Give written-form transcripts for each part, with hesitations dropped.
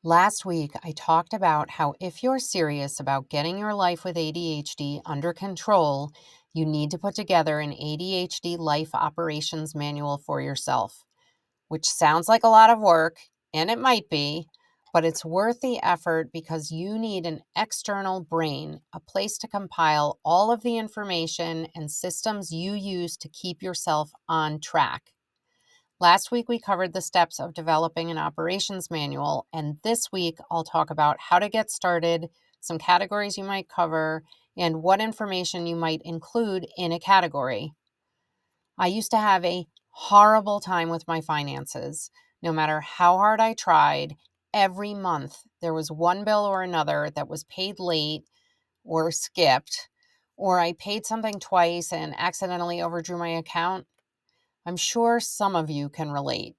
Last week, I talked about how if you're serious about getting your life with ADHD under control, you need to put together an ADHD life operations manual for yourself, which sounds like a lot of work, and it might be, but it's worth the effort because you need an external brain, a place to compile all of the information and systems you use to keep yourself on track. Last week, we covered the steps of developing an operations manual, and this week, I'll talk about how to get started, some categories you might cover, and what information you might include in a category. I used to have a horrible time with my finances. No matter how hard I tried, every month there was one bill or another that was paid late or skipped, or I paid something twice and accidentally overdrew my account. I'm sure some of you can relate.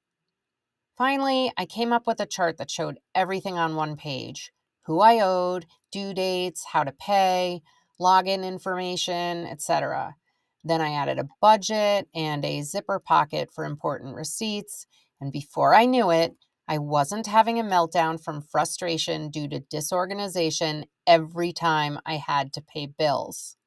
Finally, I came up with a chart that showed everything on one page: who I owed, due dates, how to pay, login information, etc. Then I added a budget and a zipper pocket for important receipts, and before I knew it, I wasn't having a meltdown from frustration due to disorganization every time I had to pay bills.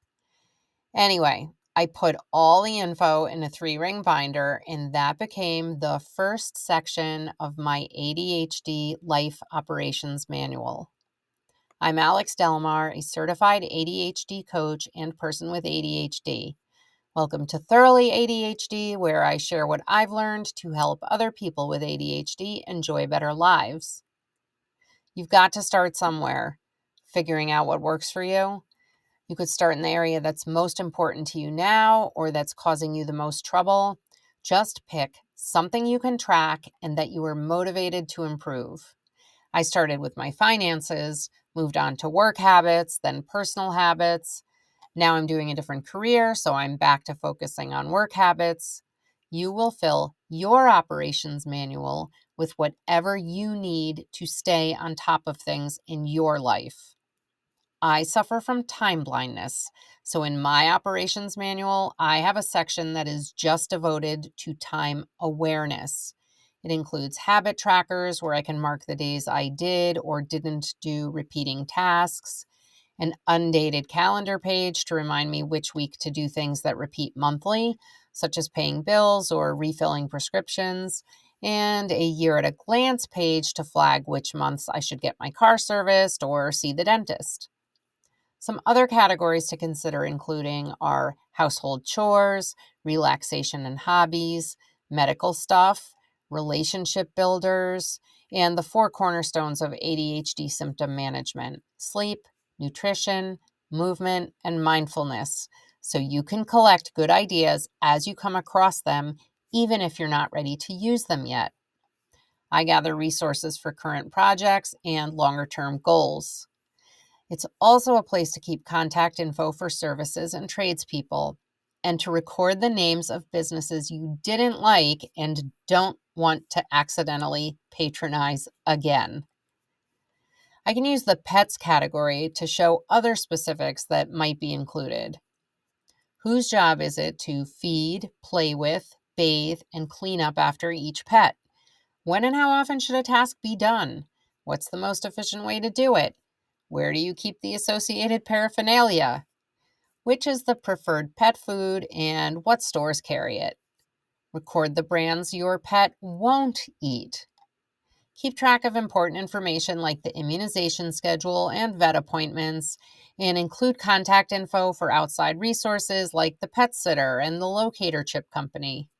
Anyway, I put all the info in a 3-ring binder, and that became the first section of my ADHD Life Operations Manual. I'm Alex Delmar, a certified ADHD coach and person with ADHD. Welcome to Thoroughly ADHD, where I share what I've learned to help other people with ADHD enjoy better lives. You've got to start somewhere, figuring out what works for you. You could start in the area that's most important to you now or that's causing you the most trouble. Just pick something you can track and that you are motivated to improve. I started with my finances, moved on to work habits, then personal habits. Now I'm doing a different career, so I'm back to focusing on work habits. You will fill your operations manual with whatever you need to stay on top of things in your life. I suffer from time blindness. So in my operations manual, I have a section that is just devoted to time awareness. It includes habit trackers where I can mark the days I did or didn't do repeating tasks, an undated calendar page to remind me which week to do things that repeat monthly, such as paying bills or refilling prescriptions, and a year at a glance page to flag which months I should get my car serviced or see the dentist. Some other categories to consider including are household chores, relaxation and hobbies, medical stuff, relationship builders, and the 4 cornerstones of ADHD symptom management: sleep, nutrition, movement, and mindfulness. So you can collect good ideas as you come across them, even if you're not ready to use them yet. I gather resources for current projects and longer-term goals. It's also a place to keep contact info for services and tradespeople, and to record the names of businesses you didn't like and don't want to accidentally patronize again. I can use the pets category to show other specifics that might be included. Whose job is it to feed, play with, bathe, and clean up after each pet? When and how often should a task be done? What's the most efficient way to do it? Where do you keep the associated paraphernalia? Which is the preferred pet food and what stores carry it? Record the brands your pet won't eat. Keep track of important information like the immunization schedule and vet appointments, and include contact info for outside resources like the pet sitter and the locator chip company.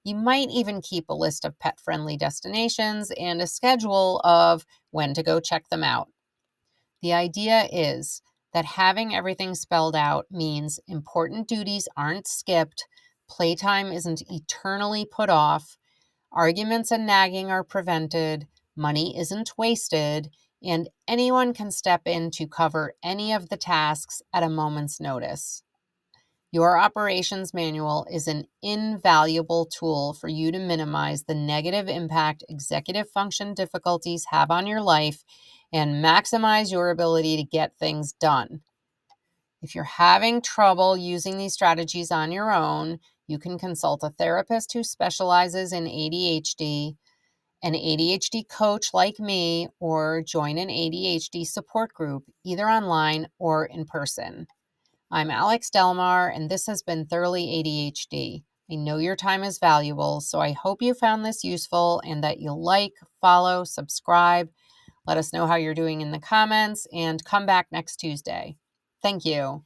You might even keep a list of pet-friendly destinations and a schedule of when to go check them out. The idea is that having everything spelled out means important duties aren't skipped, playtime isn't eternally put off, arguments and nagging are prevented, money isn't wasted, and anyone can step in to cover any of the tasks at a moment's notice. Your operations manual is an invaluable tool for you to minimize the negative impact executive function difficulties have on your life and maximize your ability to get things done. If you're having trouble using these strategies on your own, you can consult a therapist who specializes in ADHD an ADHD coach like me, or join an ADHD support group, either online or in person. I'm Alex Delmar, and this has been Thoroughly ADHD. I know your time is valuable, so I hope you found this useful and that you'll like, follow, subscribe. Let us know how you're doing in the comments, and come back next Tuesday. Thank you.